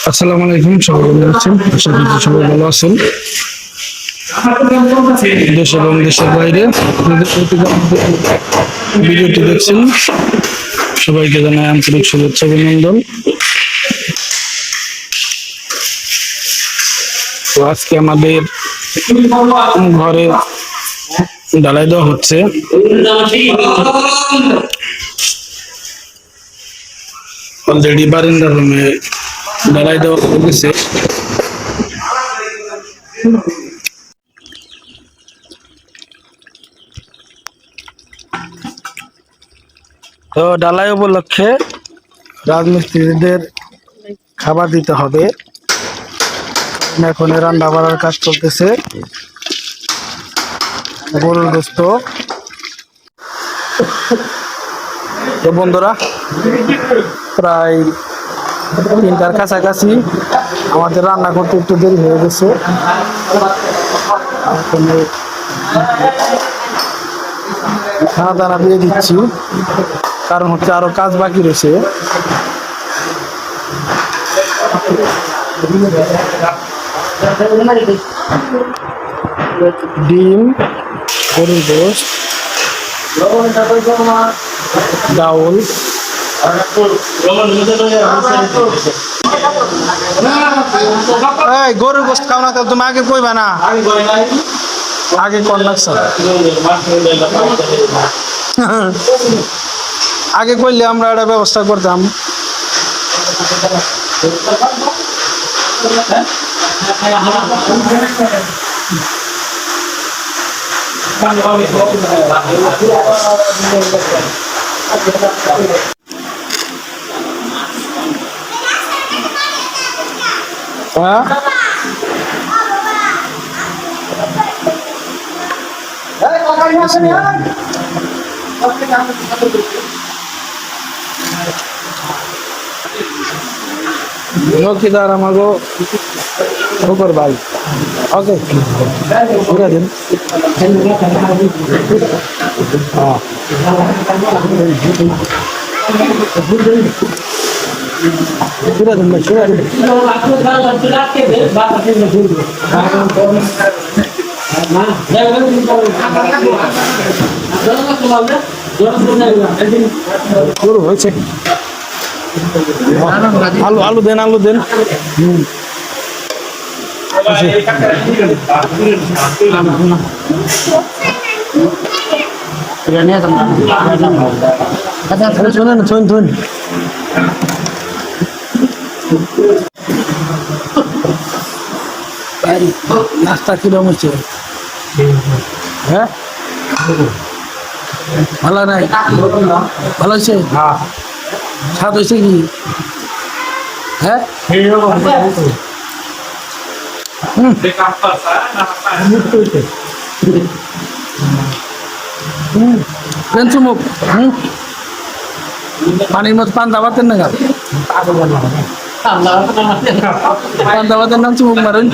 আসসালামু আলাইকুম, সবাই ভালো আছেন? আশা করছি সবাই ভালো আছেন। দেশ এবং দেশের বাইরে আপনাদের প্রতিটা ভিডিওটি দেখছেন, সবাইকে জানাই আন্তরিক শুভেচ্ছা অভিনন্দন। তো আজকে আমাদের ঘরে ঢালাই দেওয়া হচ্ছে। অলরেডি বারিন্দার রুমে ঢালাই দেওয়া হয়ে গেছে। তো ঢালাই উপলক্ষে রাজমিস্ত্রিদের খাবার দিতে হবে। এখন রান্না বাড়ার কাজ চলতেছে। গরুর গোস্ত। তো বন্ধুরা, প্রায় 3টার কাছাকাছি আমাদের রান্না করতে একটু দেরি হয়ে গেছে। খানা দানা দিয়ে দিচ্ছি, কারণ হচ্ছে আরো কাজ বাকি রয়েছে। ডিম, গরুর গোস্ত, ডাউল, গরুর গোস্ত খাও না, তুমি আগে কইবা না? আগে কর লাগছে, আগে কইলে আমরা একটা ব্যবস্থা করতাম। চৌকিদার আমাকে উপর ভাই, ওকে ঘুরে দিন। ঘুরে দিন ভাই, ঘুরে দিন। গরু হয়েছে। আলু আলু দেন, আলু দেন। নাস্তা কিরম হচ্ছে? হ্যাঁ, ভালো নাই? ভালো হয়েছে? স্বাদ হয়েছে কি? হ্যাঁ, চুমুক। পানির মধ্যে পান্তা ভাতের না, পান্তা ভাতের নাম চুমুক মারেন।